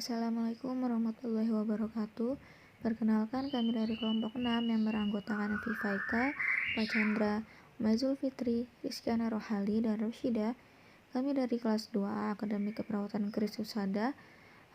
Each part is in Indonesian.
Assalamualaikum warahmatullahi wabarakatuh. Perkenalkan, kami dari kelompok 6 yang beranggotakan Vivaika, Pak Chandra, Mazul Fitri, Rizkyana Rohali, dan Rusyida. Kami dari kelas 2A Akademi Keperawatan Krisusada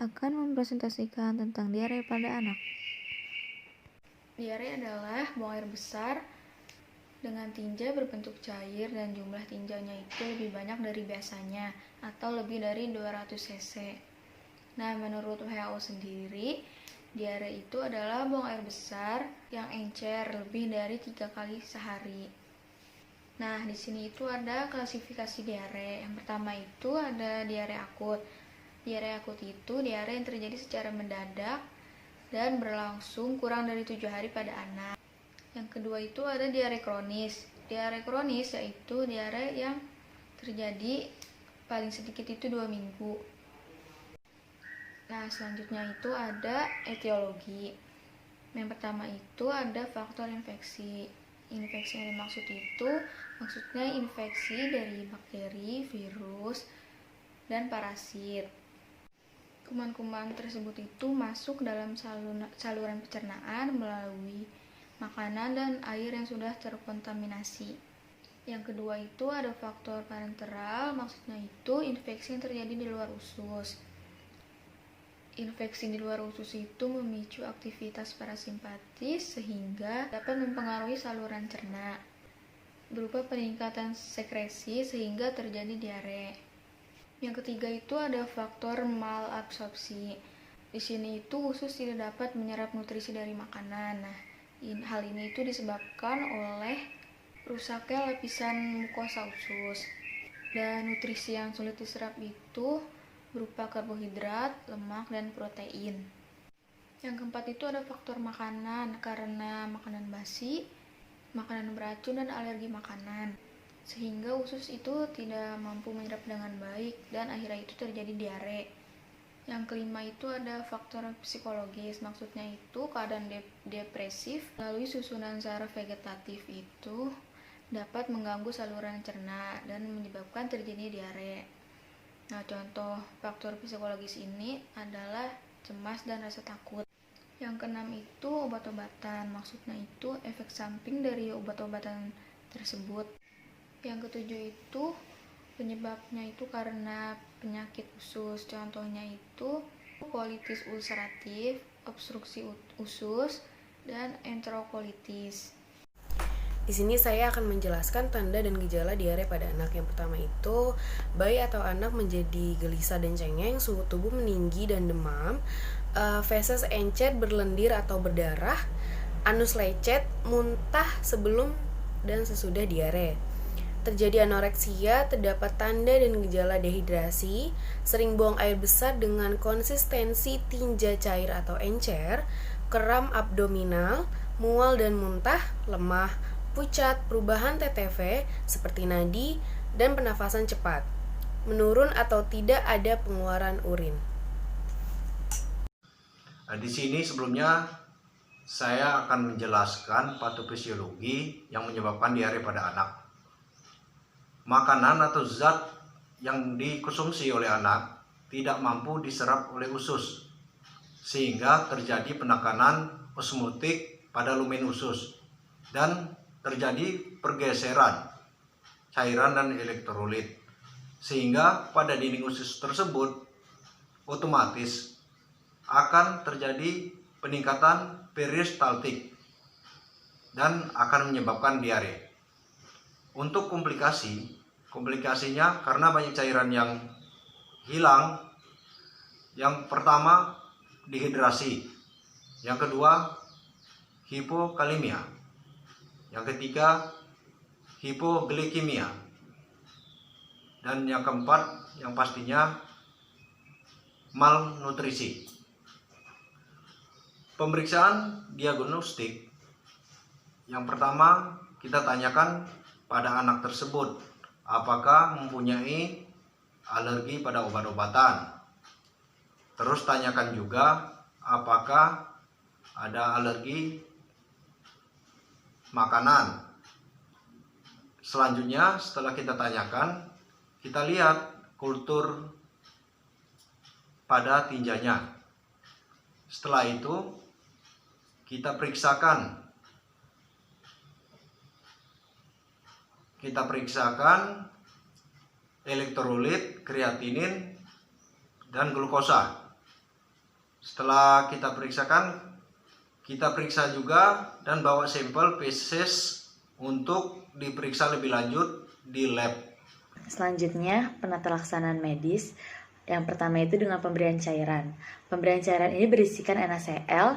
akan mempresentasikan tentang diare pada anak. Diare adalah buang air besar dengan tinja berbentuk cair dan jumlah tinjanya itu lebih banyak dari biasanya atau lebih dari 200 cc. Nah, menurut WHO sendiri, diare itu adalah buang air besar yang encer lebih dari 3 kali sehari. Nah, di sini itu ada klasifikasi diare. Yang pertama itu ada diare akut. Diare akut itu diare yang terjadi secara mendadak dan berlangsung kurang dari 7 hari pada anak. Yang kedua itu ada diare kronis. Diare kronis yaitu diare yang terjadi paling sedikit itu 2 minggu. Nah, selanjutnya itu ada etiologi. Yang pertama itu ada faktor infeksi. Infeksi yang dimaksud itu maksudnya infeksi dari bakteri, virus, dan parasit. Kuman-kuman tersebut itu masuk dalam saluran pencernaan melalui makanan dan air yang sudah terkontaminasi. Yang kedua itu ada faktor parenteral, maksudnya itu infeksi yang terjadi di luar usus. Infeksi di luar usus itu memicu aktivitas parasimpatis sehingga dapat mempengaruhi saluran cerna berupa peningkatan sekresi sehingga terjadi diare. Yang ketiga itu ada faktor malabsorpsi. Di sini itu usus tidak dapat menyerap nutrisi dari makanan. Nah, hal ini itu disebabkan oleh rusaknya lapisan mukosa usus. Dan nutrisi yang sulit diserap itu berupa karbohidrat, lemak, dan protein. Yang keempat itu ada faktor makanan, karena makanan basi, makanan beracun, dan alergi makanan. Sehingga usus itu tidak mampu menyerap dengan baik dan akhirnya itu terjadi diare. Yang kelima itu ada faktor psikologis, maksudnya itu keadaan depresif melalui susunan saraf vegetatif itu dapat mengganggu saluran cerna dan menyebabkan terjadinya diare. Nah, contoh faktor psikologis ini adalah cemas dan rasa takut. Yang keenam itu obat-obatan, maksudnya itu efek samping dari obat-obatan tersebut. Yang ketujuh itu penyebabnya itu karena penyakit usus, contohnya itu kolitis ulceratif, obstruksi usus, dan enterokolitis. Di sini saya akan menjelaskan tanda dan gejala diare pada anak. Yang pertama itu, bayi atau anak menjadi gelisah dan cengeng, suhu tubuh meninggi dan demam, feses encer berlendir atau berdarah, anus lecet, muntah sebelum dan sesudah diare. Terjadi anoreksia, terdapat tanda dan gejala dehidrasi, sering buang air besar dengan konsistensi tinja cair atau encer, kram abdominal, mual dan muntah, lemah, pucat, perubahan TTV seperti nadi, dan pernafasan cepat. Menurun atau tidak ada pengeluaran urin. Di sini sebelumnya saya akan menjelaskan patofisiologi yang menyebabkan diare pada anak. Makanan atau zat yang dikonsumsi oleh anak tidak mampu diserap oleh usus, sehingga terjadi penekanan osmotik pada lumen usus dan terjadi pergeseran cairan dan elektrolit, sehingga pada dinding usus tersebut otomatis akan terjadi peningkatan peristaltik dan akan menyebabkan diare. Untuk komplikasinya karena banyak cairan yang hilang. Yang pertama dehidrasi, yang kedua hipokalemia, yang ketiga hipoglikemia, dan yang keempat yang pastinya malnutrisi. Pemeriksaan diagnostik yang pertama kita tanyakan pada anak tersebut apakah mempunyai alergi pada obat-obatan. Terus tanyakan juga apakah ada alergi makanan. Selanjutnya setelah kita tanyakan, kita lihat kultur pada tinjanya. Setelah itu kita periksakan elektrolit, kreatinin, dan glukosa. Setelah kita periksakan, kita periksa juga dan bawa sampel feses untuk diperiksa lebih lanjut di lab. Selanjutnya, penata laksanaan medis. Yang pertama itu dengan pemberian cairan. Pemberian cairan ini berisikan NaCl,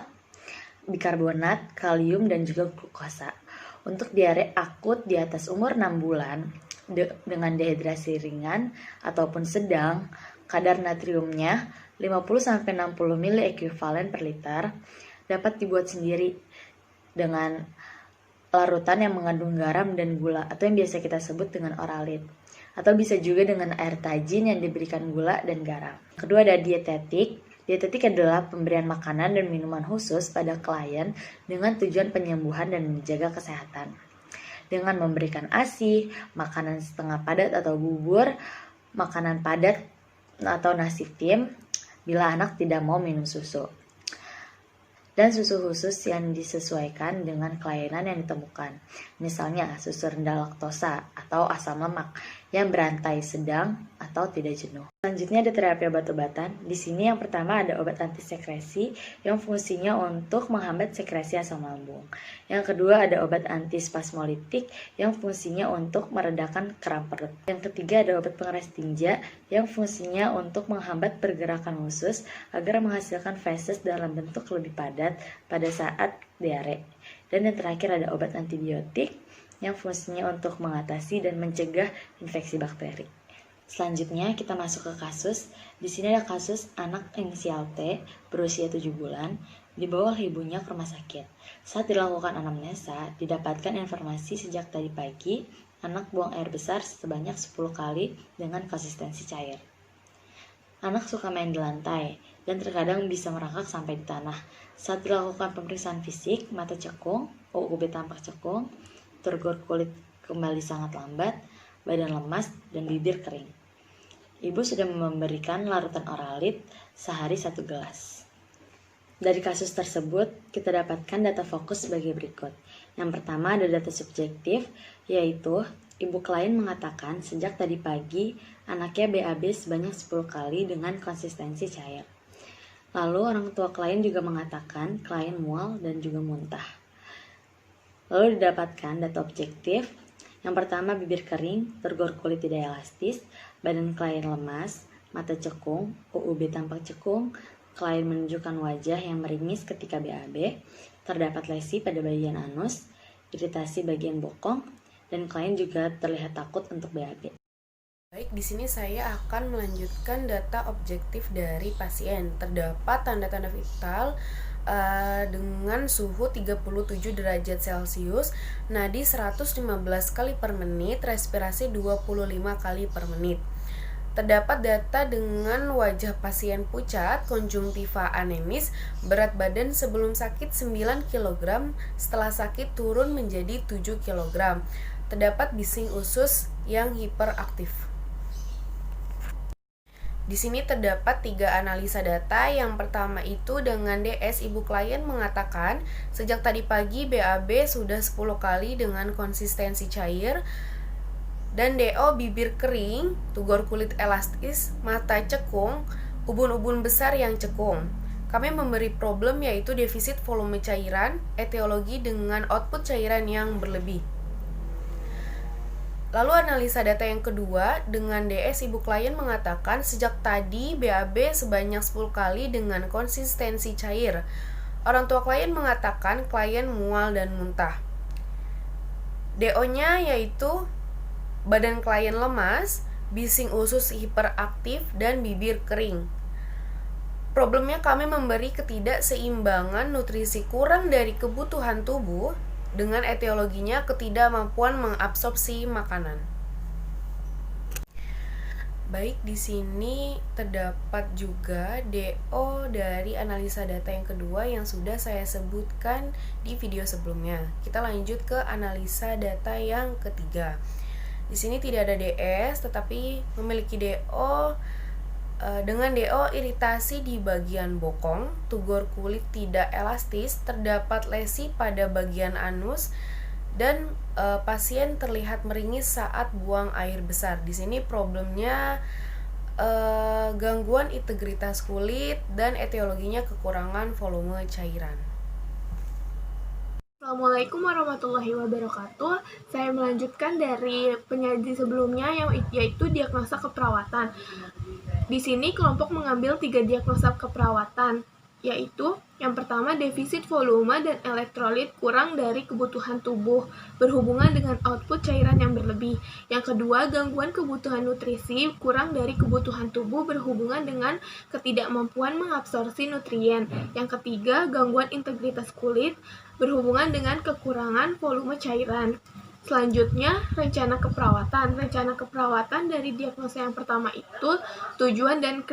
bikarbonat, kalium, dan juga glukosa. Untuk diare akut di atas umur 6 bulan dengan dehidrasi ringan ataupun sedang, kadar natriumnya 50-60 ml ekuivalen per liter dapat dibuat sendiri dengan larutan yang mengandung garam dan gula atau yang biasa kita sebut dengan oralit. Atau bisa juga dengan air tajin yang diberikan gula dan garam. Kedua ada dietetik. Dietetik adalah pemberian makanan dan minuman khusus pada klien dengan tujuan penyembuhan dan menjaga kesehatan. Dengan memberikan ASI, makanan setengah padat atau bubur, makanan padat atau nasi tim bila anak tidak mau minum susu. Dan susu khusus yang disesuaikan dengan kelainan yang ditemukan. Misalnya susu rendah laktosa atau asam lemak yang berantai sedang atau tidak jenuh. Selanjutnya ada terapi obat-obatan. Di sini yang pertama ada obat antisekresi yang fungsinya untuk menghambat sekresi asam lambung. Yang kedua ada obat antispasmolitik yang fungsinya untuk meredakan kram perut. Yang ketiga ada obat pengeras tinja yang fungsinya untuk menghambat pergerakan usus agar menghasilkan feses dalam bentuk lebih padat pada saat diare. Dan yang terakhir ada obat antibiotik yang fungsinya untuk mengatasi dan mencegah infeksi bakteri. Selanjutnya kita masuk ke kasus. Di sini ada kasus anak inisial T berusia 7 bulan dibawa oleh ibunya ke rumah sakit. Saat dilakukan anamnesa, didapatkan informasi sejak tadi pagi anak buang air besar sebanyak 10 kali dengan konsistensi cair. Anak suka main di lantai dan terkadang bisa merangkak sampai di tanah. Saat dilakukan pemeriksaan fisik, mata cekung, UUB tampak cekung, turgor kulit kembali sangat lambat, badan lemas, dan bibir kering. Ibu sudah memberikan larutan oralit sehari 1 gelas. Dari kasus tersebut, kita dapatkan data fokus sebagai berikut. Yang pertama ada data subjektif, yaitu ibu klien mengatakan sejak tadi pagi anaknya BAB sebanyak 10 kali dengan konsistensi cair. Lalu orang tua klien juga mengatakan klien mual dan juga muntah. Lalu didapatkan data objektif. Yang pertama bibir kering, turgor kulit tidak elastis, badan klien lemas, mata cekung, UUB tampak cekung, klien menunjukkan wajah yang meringis ketika BAB, terdapat lesi pada bagian anus, iritasi bagian bokong, dan klien juga terlihat takut untuk BAB. Baik, di sini saya akan melanjutkan data objektif dari pasien. Terdapat tanda-tanda vital dengan suhu 37 derajat Celcius, nadi 115 kali per menit, respirasi 25 kali per menit. Terdapat data dengan wajah pasien pucat, konjungtiva anemis, berat badan sebelum sakit 9 kg, setelah sakit turun menjadi 7 kg. Terdapat bising usus yang hiperaktif. Di sini terdapat 3 analisa data. Yang pertama itu dengan DS, ibu klien mengatakan sejak tadi pagi BAB sudah 10 kali dengan konsistensi cair, dan DO bibir kering, turgor kulit elastis, mata cekung, ubun-ubun besar yang cekung. Kami memberi problem yaitu defisit volume cairan, etiologi dengan output cairan yang berlebih. Lalu analisa data yang kedua, dengan DS ibu klien mengatakan sejak tadi BAB sebanyak 10 kali dengan konsistensi cair. Orang tua klien mengatakan klien mual dan muntah. DO-nya yaitu badan klien lemas, bising usus hiperaktif, dan bibir kering. Problemnya kami memberi ketidakseimbangan nutrisi kurang dari kebutuhan tubuh, dengan etiologinya ketidakmampuan mengabsorpsi makanan. Baik, di sini terdapat juga DO dari analisa data yang kedua yang sudah saya sebutkan di video sebelumnya. Kita lanjut ke analisa data yang ketiga. Di sini tidak ada DS, tetapi memiliki DO Dengan DO, iritasi di bagian bokong, tugor kulit tidak elastis, terdapat lesi pada bagian anus, dan pasien terlihat meringis saat buang air besar. Di sini problemnya gangguan integritas kulit dan etiologinya kekurangan volume cairan. Assalamualaikum warahmatullahi wabarakatuh. Saya melanjutkan dari penyaji sebelumnya yaitu diagnosa keperawatan. Di sini kelompok mengambil 3 diagnosa keperawatan, yaitu yang pertama defisit volume dan elektrolit kurang dari kebutuhan tubuh berhubungan dengan output cairan yang berlebih. Yang kedua, gangguan kebutuhan nutrisi kurang dari kebutuhan tubuh berhubungan dengan ketidakmampuan mengabsorpsi nutrien. Yang ketiga, gangguan integritas kulit berhubungan dengan kekurangan volume cairan. Selanjutnya, rencana keperawatan. Rencana keperawatan dari diagnosa yang pertama itu tujuan dan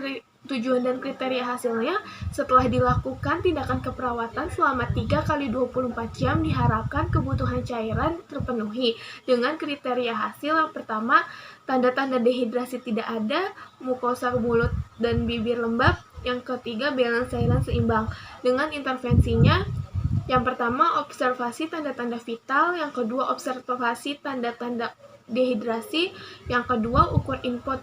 kriteria hasilnya setelah dilakukan tindakan keperawatan selama 3x24 jam diharapkan kebutuhan cairan terpenuhi dengan kriteria hasil yang pertama, tanda-tanda dehidrasi tidak ada, mukosa mulut dan bibir lembab. Yang ketiga, balance cairan seimbang. Dengan intervensinya, yang pertama, observasi tanda-tanda vital. Yang kedua, observasi tanda-tanda dehidrasi. Yang kedua, ukur input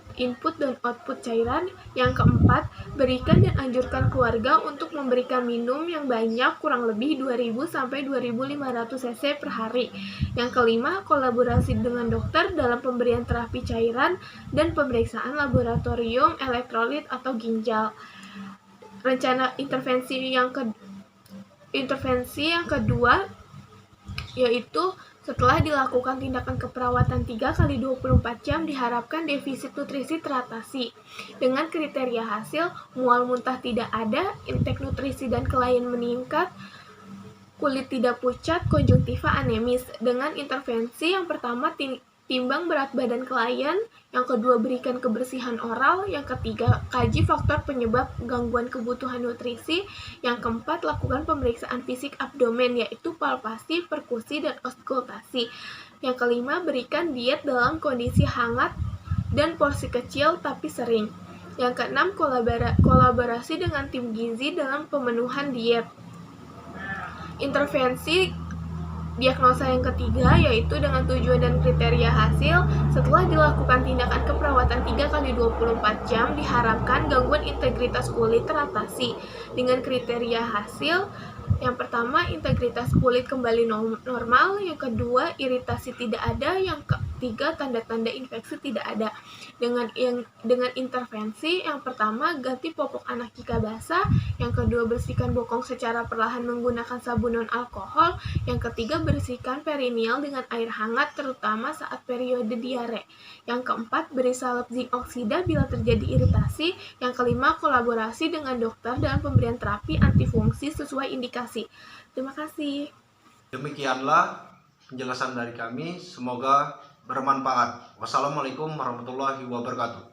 dan output cairan. Yang keempat, berikan dan anjurkan keluarga untuk memberikan minum yang banyak, kurang lebih 2000 sampai 2500 cc per hari. Yang kelima, kolaborasi dengan dokter dalam pemberian terapi cairan dan pemeriksaan laboratorium, elektrolit atau ginjal. Rencana intervensi yang kedua yaitu setelah dilakukan tindakan keperawatan 3x24 jam diharapkan defisit nutrisi teratasi. Dengan kriteria hasil, mual muntah tidak ada, intake nutrisi dan kelain meningkat, kulit tidak pucat, konjungtiva anemis. Dengan intervensi yang pertama, timbang berat badan klien. Yang kedua, berikan kebersihan oral. Yang ketiga, kaji faktor penyebab gangguan kebutuhan nutrisi. Yang keempat, lakukan pemeriksaan fisik abdomen, yaitu palpasi, perkusi, dan auskultasi. Yang kelima, berikan diet dalam kondisi hangat dan porsi kecil tapi sering. Yang keenam, kolaborasi dengan tim gizi dalam pemenuhan diet. Intervensi diagnosa yang ketiga yaitu dengan tujuan dan kriteria hasil. Setelah dilakukan tindakan keperawatan 3x24 jam diharapkan gangguan integritas kulit teratasi. Dengan kriteria hasil, yang pertama, integritas kulit kembali normal. Yang kedua, iritasi tidak ada. Yang ketiga, tanda-tanda infeksi tidak ada. Dengan intervensi, yang pertama, ganti popok anak jika basah. Yang kedua, bersihkan bokong secara perlahan menggunakan sabun non-alkohol. Yang ketiga, bersihkan perineal dengan air hangat, terutama saat periode diare. Yang keempat, beri salep zinc oksida bila terjadi iritasi. Yang kelima, kolaborasi dengan dokter dalam pemberian terapi antifungsi sesuai indikasi. Terima kasih. Demikianlah penjelasan dari kami, semoga bermanfaat. Wassalamualaikum warahmatullahi wabarakatuh.